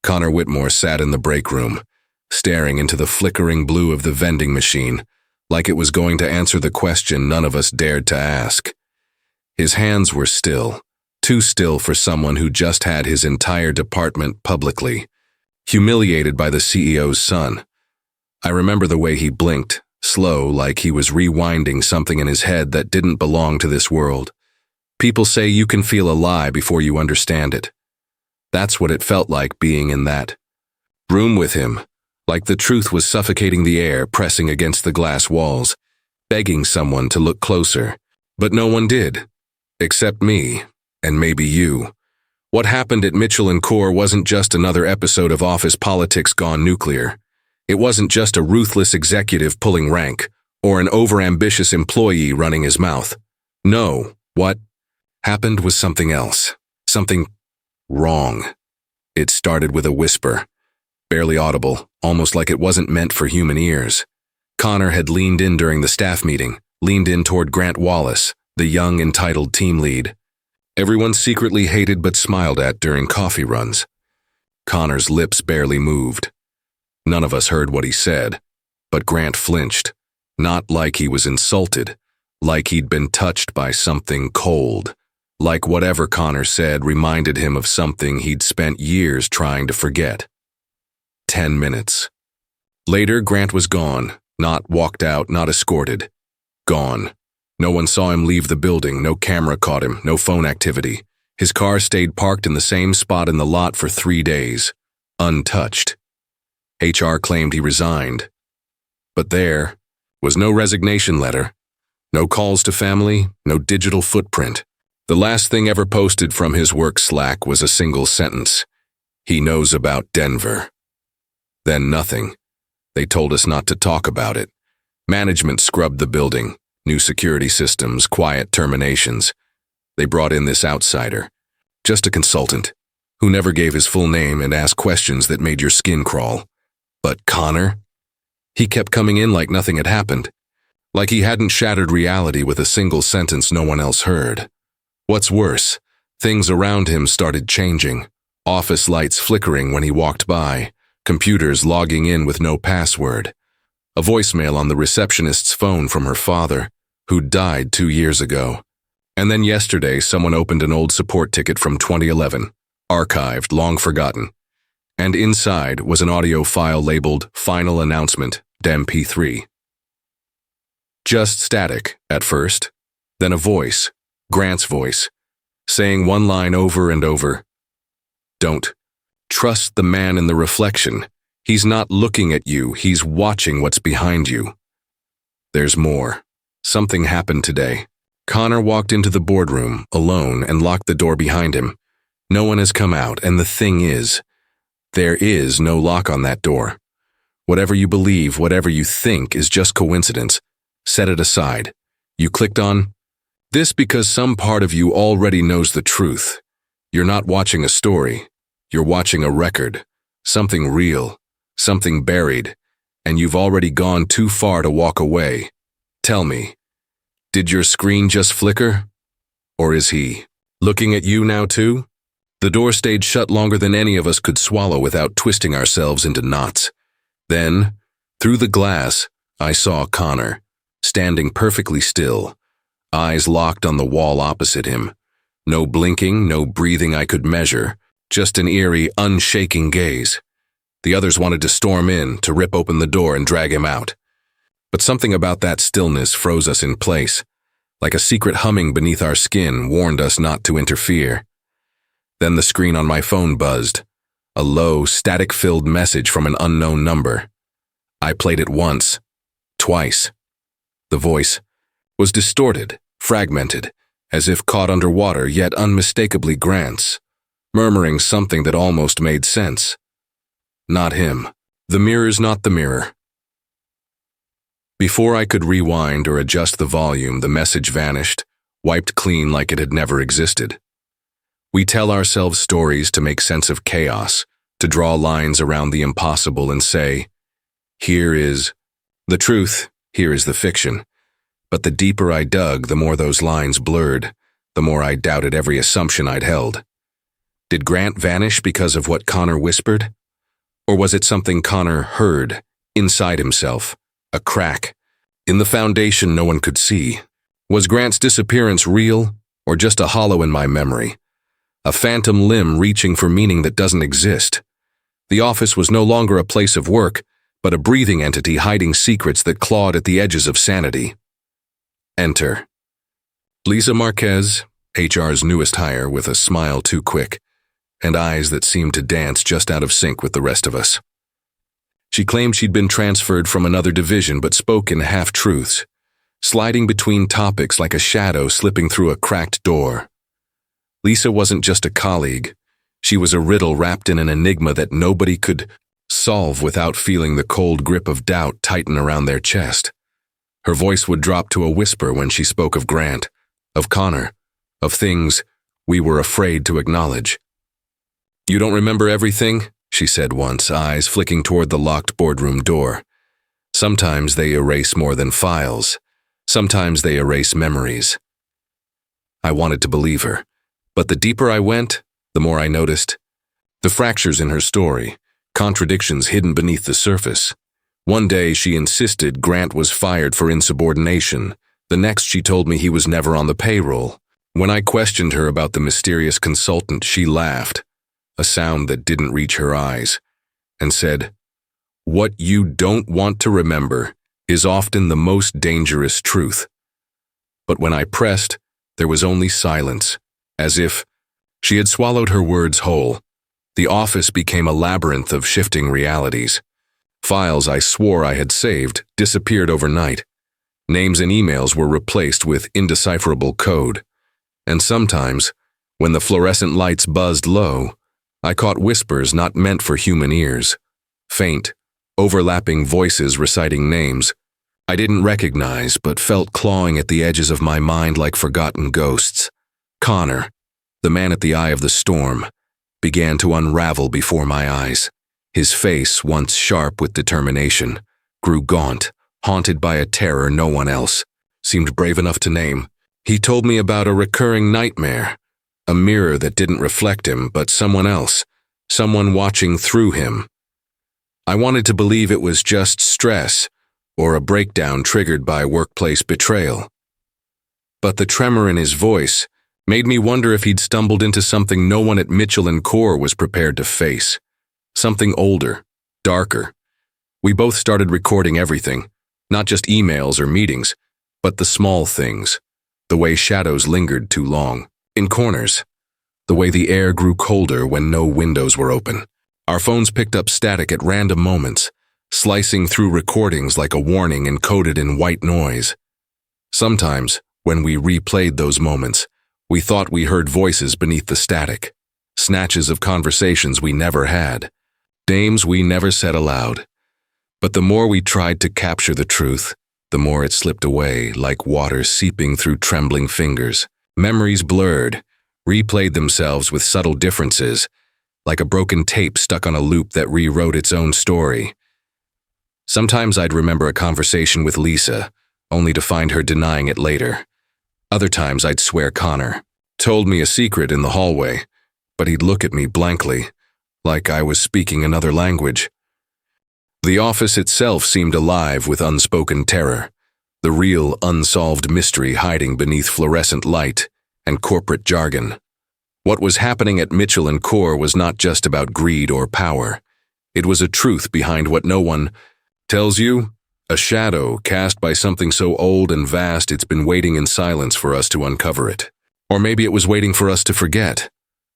Connor Whitmore sat in the break room, staring into the flickering blue of the vending machine, like it was going to answer the question none of us dared to ask. His hands were still, too still for someone who just had his entire department publicly humiliated by the CEO's son. I remember the way he blinked, slow, like he was rewinding something in his head that didn't belong to this world. People say you can feel a lie before you understand it. That's what it felt like being in that room with him, like the truth was suffocating the air, pressing against the glass walls, begging someone to look closer. But no one did, except me, and maybe you. What happened at Mitchell & Core wasn't just another episode of office politics gone nuclear. It wasn't just a ruthless executive pulling rank, or an overambitious employee running his mouth. No, what happened was something else. Something wrong. It started with a whisper, barely audible, almost like it wasn't meant for human ears. Connor had leaned in during the staff meeting, leaned in toward Grant Wallace, the young, entitled team lead. Everyone secretly hated but smiled at during coffee runs. Connor's lips barely moved. None of us heard what he said, but Grant flinched, not like he was insulted, like he'd been touched by something cold, like whatever Connor said reminded him of something he'd spent years trying to forget. 10 minutes. Later, Grant was gone, not walked out, not escorted. Gone. No one saw him leave the building, no camera caught him, no phone activity. His car stayed parked in the same spot in the lot for 3 days, untouched. HR claimed he resigned. But there was no resignation letter, no calls to family, no digital footprint. The last thing ever posted from his work Slack was a single sentence. He knows about Denver. Then nothing. They told us not to talk about it. Management scrubbed the building. New security systems, quiet terminations. They brought in this outsider, just a consultant, who never gave his full name and asked questions that made your skin crawl. But Connor? He kept coming in like nothing had happened, like he hadn't shattered reality with a single sentence no one else heard. What's worse, things around him started changing, office lights flickering when he walked by, computers logging in with no password, a voicemail on the receptionist's phone from her father, who died 2 years ago. And then yesterday, someone opened an old support ticket from 2011, archived, long forgotten. And inside was an audio file labeled Final Announcement, DEM-P3. Just static, at first. Then a voice, Grant's voice, saying one line over and over. Don't trust the man in the reflection. He's not looking at you, he's watching what's behind you. There's more. Something happened today. Connor walked into the boardroom, alone, and locked the door behind him. No one has come out, and the thing is, there is no lock on that door. Whatever you believe, whatever you think is just coincidence. Set it aside. You clicked on this because some part of you already knows the truth. You're not watching a story. You're watching a record. Something real. Something buried. And you've already gone too far to walk away. Tell me, did your screen just flicker? Or is he looking at you now too? The door stayed shut longer than any of us could swallow without twisting ourselves into knots. Then, through the glass, I saw Connor, standing perfectly still, eyes locked on the wall opposite him. No blinking, no breathing I could measure, just an eerie, unshaking gaze. The others wanted to storm in, to rip open the door and drag him out. But something about that stillness froze us in place, like a secret humming beneath our skin warned us not to interfere. Then the screen on my phone buzzed, a low, static-filled message from an unknown number. I played it once, twice. The voice was distorted, fragmented, as if caught underwater, yet unmistakably Grant's, murmuring something that almost made sense. Not him. The mirror's not the mirror. Before I could rewind or adjust the volume, the message vanished, wiped clean like it had never existed. We tell ourselves stories to make sense of chaos, to draw lines around the impossible and say, here is the truth, here is the fiction. But the deeper I dug, the more those lines blurred, the more I doubted every assumption I'd held. Did Grant vanish because of what Connor whispered? Or was it something Connor heard inside himself? A crack in the foundation no one could see? Was Grant's disappearance real, or just a hollow in my memory? A phantom limb reaching for meaning that doesn't exist. The office was no longer a place of work, but a breathing entity hiding secrets that clawed at the edges of sanity. Enter Lisa Marquez, HR's newest hire, with a smile too quick and eyes that seemed to dance just out of sync with the rest of us. She claimed she'd been transferred from another division but spoke in half-truths, sliding between topics like a shadow slipping through a cracked door. Lisa wasn't just a colleague. She was a riddle wrapped in an enigma that nobody could solve without feeling the cold grip of doubt tighten around their chest. Her voice would drop to a whisper when she spoke of Grant, of Connor, of things we were afraid to acknowledge. "You don't remember everything?" she said once, eyes flicking toward the locked boardroom door. "Sometimes they erase more than files. Sometimes they erase memories." I wanted to believe her, but the deeper I went, the more I noticed the fractures in her story, contradictions hidden beneath the surface. One day she insisted Grant was fired for insubordination. The next she told me he was never on the payroll. When I questioned her about the mysterious consultant, she laughed, a sound that didn't reach her eyes, and said, "What you don't want to remember is often the most dangerous truth." But when I pressed, there was only silence, as if she had swallowed her words whole. The office became a labyrinth of shifting realities. Files I swore I had saved disappeared overnight. Names and emails were replaced with indecipherable code. And sometimes, when the fluorescent lights buzzed low, I caught whispers not meant for human ears. Faint, overlapping voices reciting names I didn't recognize but felt clawing at the edges of my mind like forgotten ghosts. Connor, the man at the eye of the storm, began to unravel before my eyes. His face, once sharp with determination, grew gaunt, haunted by a terror no one else seemed brave enough to name. He told me about a recurring nightmare, a mirror that didn't reflect him, but someone else, someone watching through him. I wanted to believe it was just stress or a breakdown triggered by workplace betrayal. But the tremor in his voice made me wonder if he'd stumbled into something no one at Mitchell & Core was prepared to face. Something older, darker. We both started recording everything, not just emails or meetings, but the small things, the way shadows lingered too long in corners, the way the air grew colder when no windows were open. Our phones picked up static at random moments, slicing through recordings like a warning encoded in white noise. Sometimes, when we replayed those moments, we thought we heard voices beneath the static, snatches of conversations we never had, names we never said aloud. But the more we tried to capture the truth, the more it slipped away like water seeping through trembling fingers. Memories blurred, replayed themselves with subtle differences, like a broken tape stuck on a loop that rewrote its own story. Sometimes I'd remember a conversation with Lisa, only to find her denying it later. Other times I'd swear Connor told me a secret in the hallway, but he'd look at me blankly, like I was speaking another language. The office itself seemed alive with unspoken terror, the real unsolved mystery hiding beneath fluorescent light and corporate jargon. What was happening at Mitchell & Core was not just about greed or power. It was a truth behind what no one tells you, a shadow cast by something so old and vast it's been waiting in silence for us to uncover it. Or maybe it was waiting for us to forget.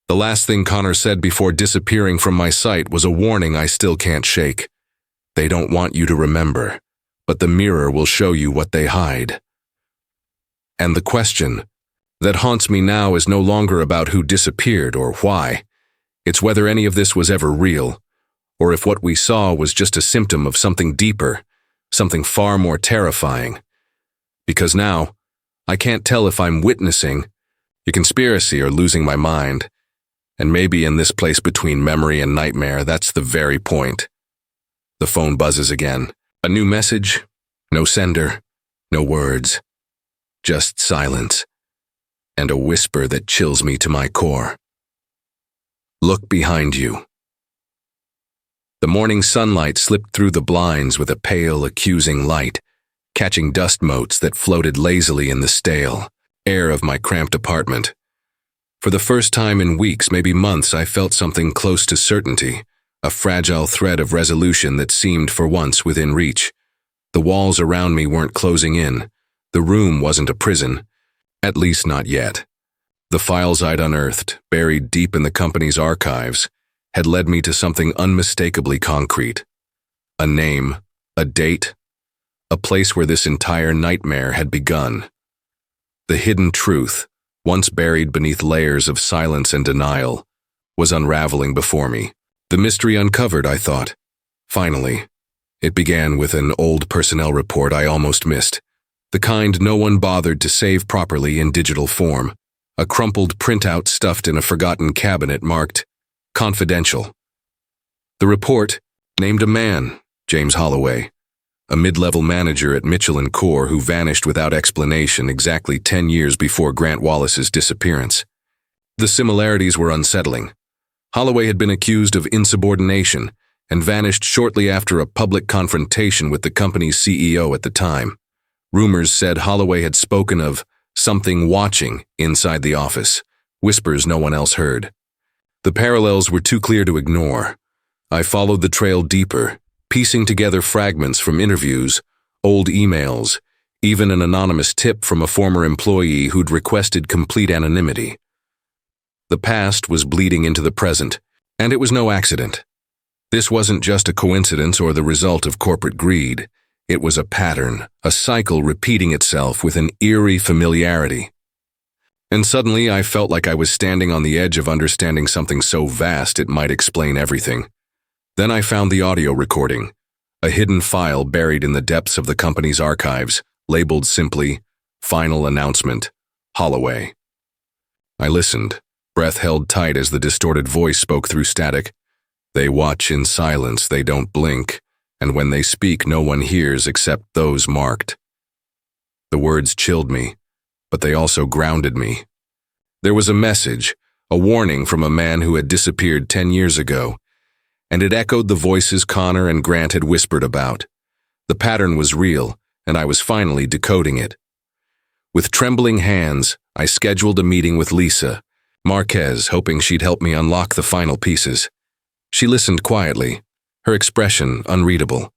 The last thing Connor said before disappearing from my sight was a warning I still can't shake. They don't want you to remember, but the mirror will show you what they hide. And the question that haunts me now is no longer about who disappeared or why. It's whether any of this was ever real, or if what we saw was just a symptom of something deeper, something far more terrifying. Because now, I can't tell if I'm witnessing a conspiracy or losing my mind. And maybe in this place between memory and nightmare, that's the very point. The phone buzzes again. A new message, no sender, no words, just silence, and a whisper that chills me to my core. Look behind you. The morning sunlight slipped through the blinds with a pale, accusing light, catching dust motes that floated lazily in the stale air of my cramped apartment. For the first time in weeks, maybe months, I felt something close to certainty, a fragile thread of resolution that seemed for once within reach. The walls around me weren't closing in. The room wasn't a prison, at least not yet. The files I'd unearthed, buried deep in the company's archives, had led me to something unmistakably concrete. A name, a date, a place where this entire nightmare had begun. The hidden truth, once buried beneath layers of silence and denial, was unraveling before me. The mystery uncovered, I thought. Finally. It began with an old personnel report I almost missed, the kind no one bothered to save properly in digital form, a crumpled printout stuffed in a forgotten cabinet marked confidential. The report named a man, James Holloway, a mid-level manager at Mitchell & Core who vanished without explanation exactly 10 years before Grant Wallace's disappearance. The similarities were unsettling. Holloway had been accused of insubordination and vanished shortly after a public confrontation with the company's CEO at the time. Rumors said Holloway had spoken of something watching inside the office, whispers no one else heard. The parallels were too clear to ignore. I followed the trail deeper, piecing together fragments from interviews, old emails, even an anonymous tip from a former employee who'd requested complete anonymity. The past was bleeding into the present, and it was no accident. This wasn't just a coincidence or the result of corporate greed. It was a pattern, a cycle repeating itself with an eerie familiarity. And suddenly I felt like I was standing on the edge of understanding something so vast it might explain everything. Then I found the audio recording, a hidden file buried in the depths of the company's archives, labeled simply, Final Announcement, Holloway. I listened, breath held tight as the distorted voice spoke through static. They watch in silence, they don't blink, and when they speak no one hears except those marked. The words chilled me, but they also grounded me. There was a message, a warning from a man who had disappeared 10 years ago, and it echoed the voices Connor and Grant had whispered about. The pattern was real, and I was finally decoding it. With trembling hands, I scheduled a meeting with Lisa Marquez, hoping she'd help me unlock the final pieces. She listened quietly, her expression unreadable.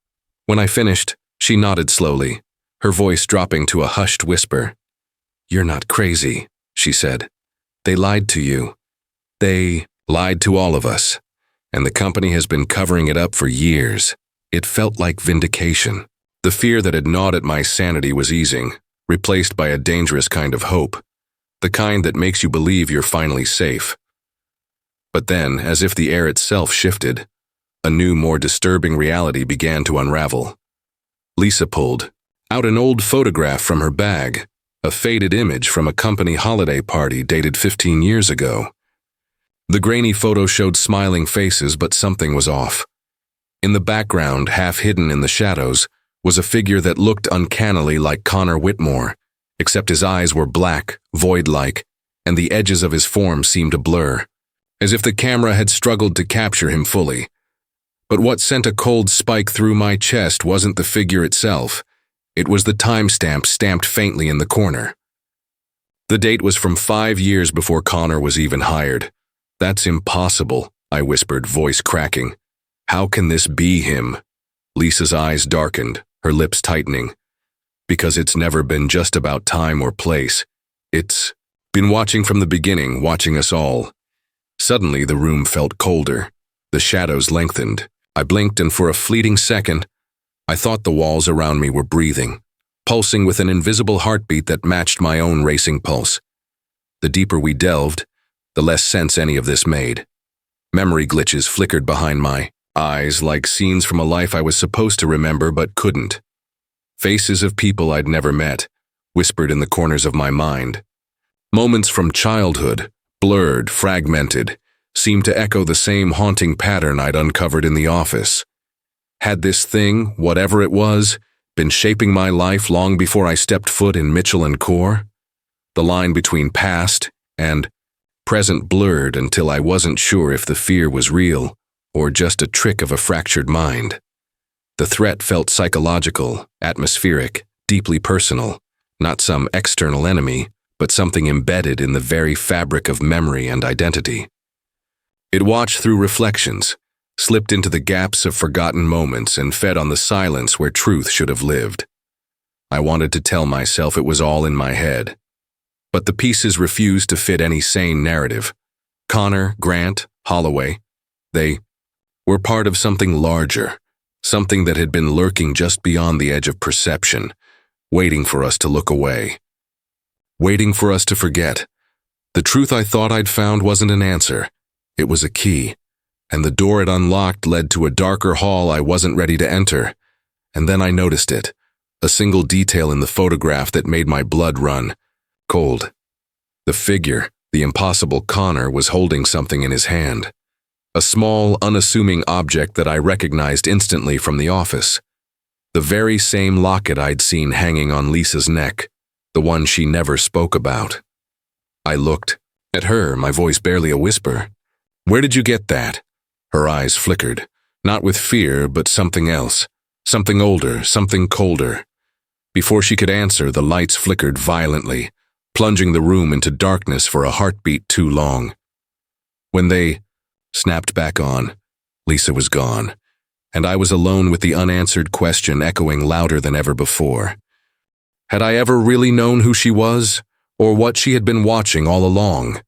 When I finished, she nodded slowly, her voice dropping to a hushed whisper. "You're not crazy," she said. "They lied to you. They lied to all of us, and the company has been covering it up for years." It felt like vindication. The fear that had gnawed at my sanity was easing, replaced by a dangerous kind of hope, the kind that makes you believe you're finally safe. But then, as if the air itself shifted, a new, more disturbing reality began to unravel. Lisa pulled out an old photograph from her bag, a faded image from a company holiday party dated 15 years ago. The grainy photo showed smiling faces, but something was off. In the background, half hidden in the shadows, was a figure that looked uncannily like Connor Whitmore, except his eyes were black, void-like, and the edges of his form seemed a blur, as if the camera had struggled to capture him fully. But what sent a cold spike through my chest wasn't the figure itself. It was the timestamp stamped faintly in the corner. The date was from 5 years before Connor was even hired. "That's impossible," I whispered, voice cracking. "How can this be him?" Lisa's eyes darkened, her lips tightening. "Because it's never been just about time or place. It's been watching from the beginning, watching us all." Suddenly the room felt colder. The shadows lengthened. I blinked, and for a fleeting second, I thought the walls around me were breathing, pulsing with an invisible heartbeat that matched my own racing pulse. The deeper we delved, the less sense any of this made. Memory glitches flickered behind my eyes like scenes from a life I was supposed to remember but couldn't. Faces of people I'd never met, whispered in the corners of my mind. Moments from childhood, blurred, fragmented, seemed to echo the same haunting pattern I'd uncovered in the office. Had this thing, whatever it was, been shaping my life long before I stepped foot in Mitchell & Core? The line between past and present blurred until I wasn't sure if the fear was real or just a trick of a fractured mind. The threat felt psychological, atmospheric, deeply personal, not some external enemy, but something embedded in the very fabric of memory and identity. It watched through reflections, slipped into the gaps of forgotten moments, and fed on the silence where truth should have lived. I wanted to tell myself it was all in my head, but the pieces refused to fit any sane narrative. Connor, Grant, Holloway, they were part of something larger, something that had been lurking just beyond the edge of perception, waiting for us to look away, waiting for us to forget. The truth I thought I'd found wasn't an answer. It was a key, and the door it unlocked led to a darker hall I wasn't ready to enter. And then I noticed it, a single detail in the photograph that made my blood run cold. The figure, the impossible Connor, was holding something in his hand. A small, unassuming object that I recognized instantly from the office. The very same locket I'd seen hanging on Lisa's neck, the one she never spoke about. I looked at her, my voice barely a whisper. "Where did you get that?" Her eyes flickered, not with fear, but something else, something older, something colder. Before she could answer, the lights flickered violently, plunging the room into darkness for a heartbeat too long. When they snapped back on, Lisa was gone, and I was alone with the unanswered question echoing louder than ever before. Had I ever really known who she was, or what she had been watching all along?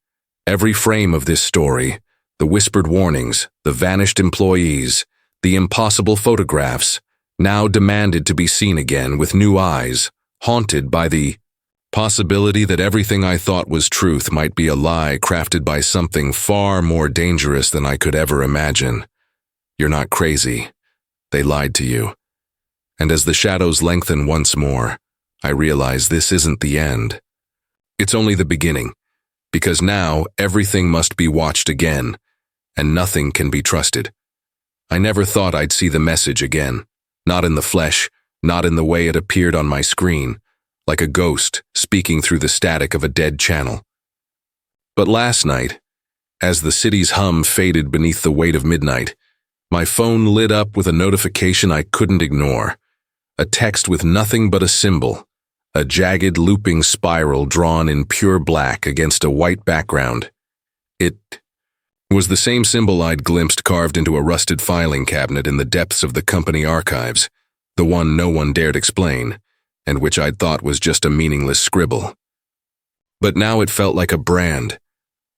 Every frame of this story, the whispered warnings, the vanished employees, the impossible photographs, now demanded to be seen again with new eyes, haunted by the possibility that everything I thought was truth might be a lie crafted by something far more dangerous than I could ever imagine. You're not crazy. They lied to you. And as the shadows lengthen once more, I realize this isn't the end. It's only the beginning, because now everything must be watched again, and nothing can be trusted. I never thought I'd see the message again, not in the flesh, not in the way it appeared on my screen, like a ghost speaking through the static of a dead channel. But last night, as the city's hum faded beneath the weight of midnight, my phone lit up with a notification I couldn't ignore, a text with nothing but a symbol, a jagged looping spiral drawn in pure black against a white background. It was the same symbol I'd glimpsed carved into a rusted filing cabinet in the depths of the company archives, the one no one dared explain, and which I'd thought was just a meaningless scribble. But now it felt like a brand,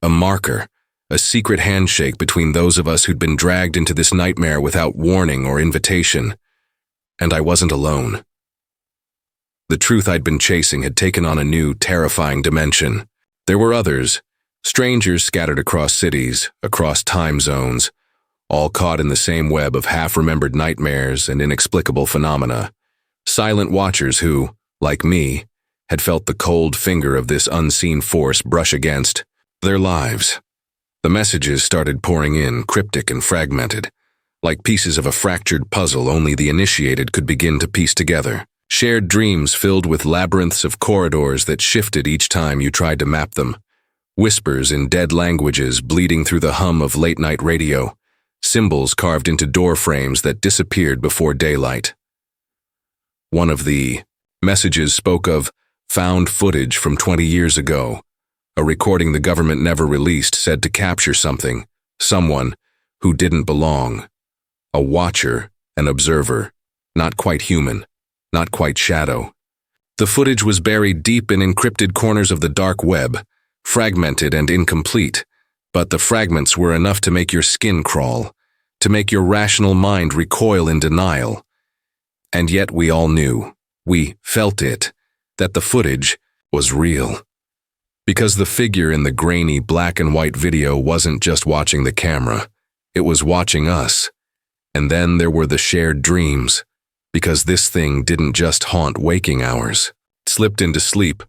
a marker, a secret handshake between those of us who'd been dragged into this nightmare without warning or invitation. And I wasn't alone. The truth I'd been chasing had taken on a new, terrifying dimension. There were others, strangers scattered across cities, across time zones, all caught in the same web of half-remembered nightmares and inexplicable phenomena. Silent watchers who, like me, had felt the cold finger of this unseen force brush against their lives. The messages started pouring in, cryptic and fragmented, like pieces of a fractured puzzle only the initiated could begin to piece together. Shared dreams filled with labyrinths of corridors that shifted each time you tried to map them. Whispers in dead languages bleeding through the hum of late-night radio. Symbols carved into door frames that disappeared before daylight. One of the messages spoke of found footage from 20 years ago, a recording the government never released said to capture something, someone who didn't belong. A watcher, an observer, not quite human, not quite shadow. The footage was buried deep in encrypted corners of the dark web, fragmented and incomplete, but the fragments were enough to make your skin crawl, to make your rational mind recoil in denial. And yet we all knew, we felt it, that the footage was real. Because the figure in the grainy black and white video wasn't just watching the camera, it was watching us. And then there were the shared dreams, because this thing didn't just haunt waking hours. It slipped into sleep,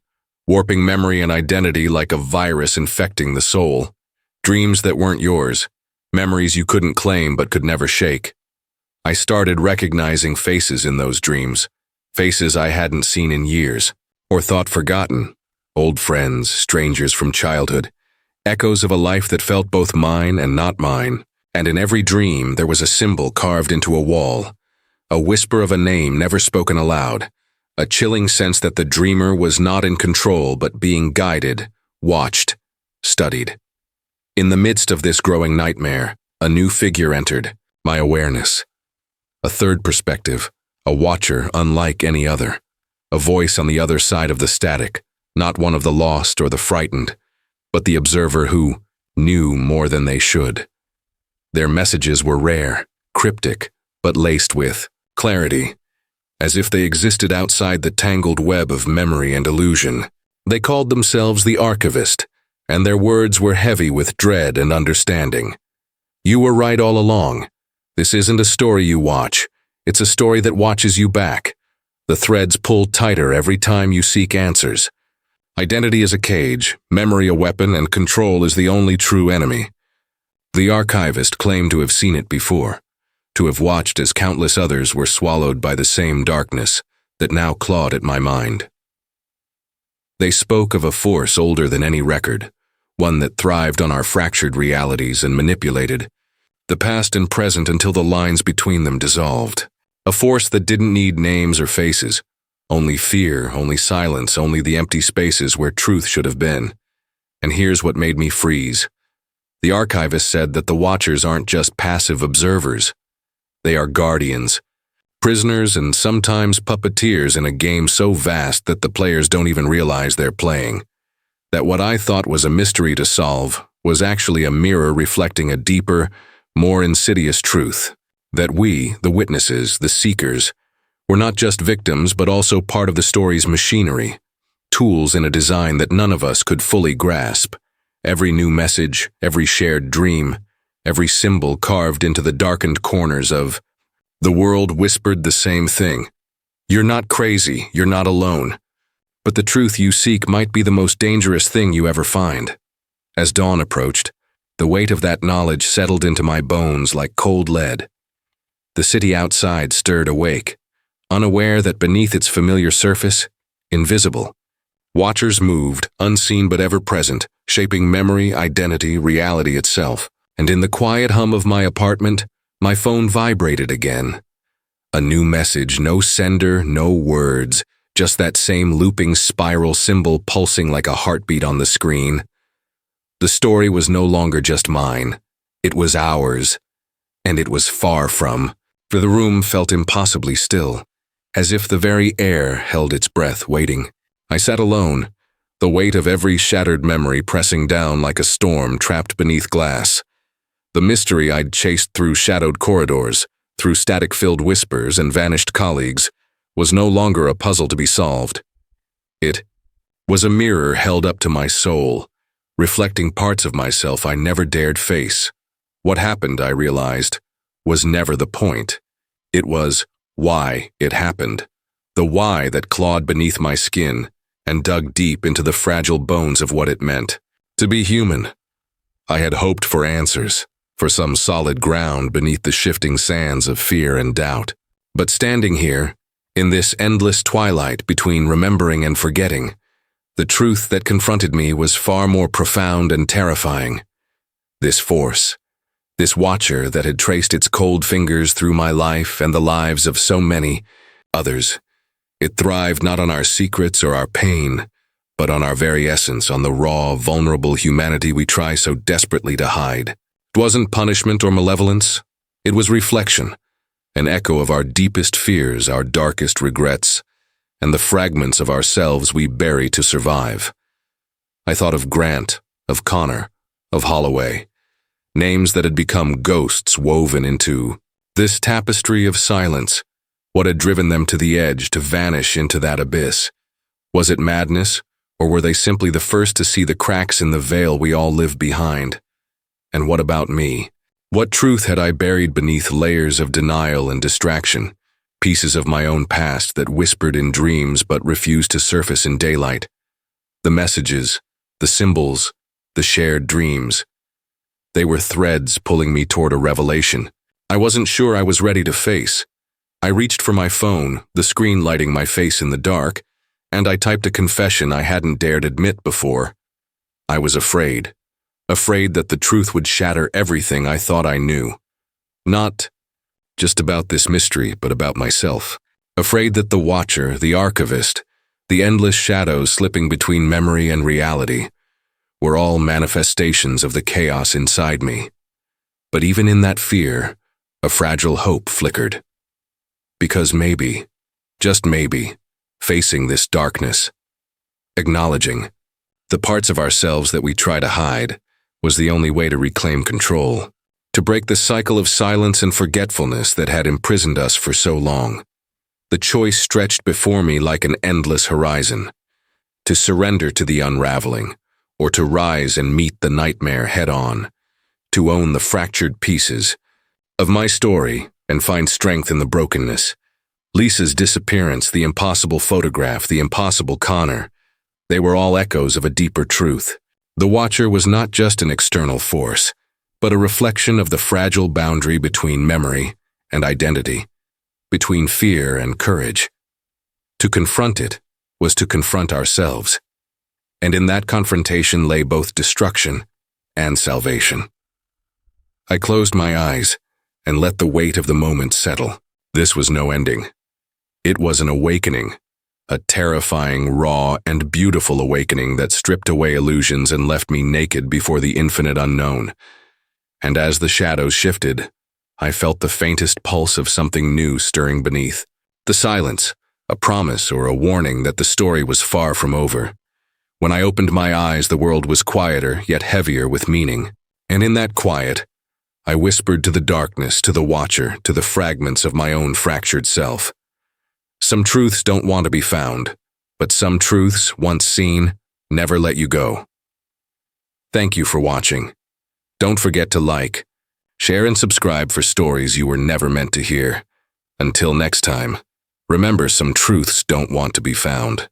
warping memory and identity like a virus infecting the soul. Dreams that weren't yours, memories you couldn't claim but could never shake. I started recognizing faces in those dreams, faces I hadn't seen in years, or thought forgotten. Old friends, strangers from childhood, echoes of a life that felt both mine and not mine. And in every dream there was a symbol carved into a wall, a whisper of a name never spoken aloud, a chilling sense that the dreamer was not in control but being guided, watched, studied. In the midst of this growing nightmare, a new figure entered, my awareness. A third perspective, a watcher unlike any other, a voice on the other side of the static, not one of the lost or the frightened, but the observer who knew more than they should. Their messages were rare, cryptic, but laced with clarity, as if they existed outside the tangled web of memory and illusion. They called themselves the Archivist, and their words were heavy with dread and understanding. You were right all along. This isn't a story you watch. It's a story that watches you back. The threads pull tighter every time you seek answers. Identity is a cage, memory a weapon, and control is the only true enemy. The archivist claimed to have seen it before, to have watched as countless others were swallowed by the same darkness that now clawed at my mind. They spoke of a force older than any record, one that thrived on our fractured realities and manipulated the past and present until the lines between them dissolved. A force that didn't need names or faces, only fear, only silence, only the empty spaces where truth should have been. And here's what made me freeze. The archivist said that the Watchers aren't just passive observers. They are guardians, prisoners and sometimes puppeteers in a game so vast that the players don't even realize they're playing. That what I thought was a mystery to solve was actually a mirror reflecting a deeper, more insidious truth. That we, the witnesses, the seekers, were not just victims but also part of the story's machinery, tools in a design that none of us could fully grasp. Every new message, every shared dream, every symbol carved into the darkened corners of the world whispered the same thing. You're not crazy, you're not alone. But the truth you seek might be the most dangerous thing you ever find. As dawn approached, the weight of that knowledge settled into my bones like cold lead. The city outside stirred awake, unaware that beneath its familiar surface, invisible, Watchers moved, unseen but ever present, shaping memory, identity, reality itself. And in the quiet hum of my apartment, my phone vibrated again. A new message, no sender, no words, just that same looping spiral symbol pulsing like a heartbeat on the screen. The story was no longer just mine. It was ours. And it was far from, for the room felt impossibly still, as if the very air held its breath waiting. I sat alone, the weight of every shattered memory pressing down like a storm trapped beneath glass. The mystery I'd chased through shadowed corridors, through static-filled whispers and vanished colleagues, was no longer a puzzle to be solved. It was a mirror held up to my soul, reflecting parts of myself I never dared face. What happened, I realized, was never the point. It was why it happened, the why that clawed beneath my skin and dug deep into the fragile bones of what it meant to be human. I had hoped for answers, for some solid ground beneath the shifting sands of fear and doubt. But standing here, in this endless twilight between remembering and forgetting, the truth that confronted me was far more profound and terrifying. This force, this watcher that had traced its cold fingers through my life and the lives of so many others, it thrived not on our secrets or our pain, but on our very essence, on the raw, vulnerable humanity we try so desperately to hide. It wasn't punishment or malevolence. It was reflection, an echo of our deepest fears, our darkest regrets, and the fragments of ourselves we bury to survive. I thought of Grant, of Connor, of Holloway, names that had become ghosts woven into this tapestry of silence. What had driven them to the edge, to vanish into that abyss? Was it madness, or were they simply the first to see the cracks in the veil we all live behind? And what about me? What truth had I buried beneath layers of denial and distraction, pieces of my own past that whispered in dreams but refused to surface in daylight? The messages, the symbols, the shared dreams. They were threads pulling me toward a revelation I wasn't sure I was ready to face. I reached for my phone, the screen lighting my face in the dark, and I typed a confession I hadn't dared admit before. I was afraid afraid that the truth would shatter everything I thought I knew. Not just about this mystery, but about myself. Afraid that the watcher, the archivist, the endless shadows slipping between memory and reality were all manifestations of the chaos inside me. But even in that fear, a fragile hope flickered. Because maybe, just maybe, facing this darkness, acknowledging the parts of ourselves that we try to hide, was the only way to reclaim control, to break the cycle of silence and forgetfulness that had imprisoned us for so long. The choice stretched before me like an endless horizon, to surrender to the unraveling, or to rise and meet the nightmare head-on, to own the fractured pieces of my story and find strength in the brokenness. Lisa's disappearance, the impossible photograph, the impossible Connor, they were all echoes of a deeper truth. The Watcher was not just an external force, but a reflection of the fragile boundary between memory and identity, between fear and courage. To confront it was to confront ourselves, and in that confrontation lay both destruction and salvation. I closed my eyes and let the weight of the moment settle. This was no ending. It was an awakening, a terrifying, raw, and beautiful awakening that stripped away illusions and left me naked before the infinite unknown. And as the shadows shifted, I felt the faintest pulse of something new stirring beneath. The silence, a promise or a warning that the story was far from over. When I opened my eyes, the world was quieter, yet heavier with meaning. And in that quiet, I whispered to the darkness, to the Watcher, to the fragments of my own fractured self. Some truths don't want to be found, but some truths, once seen, never let you go. Thank you for watching. Don't forget to like, share, and subscribe for stories you were never meant to hear. Until next time, remember, some truths don't want to be found.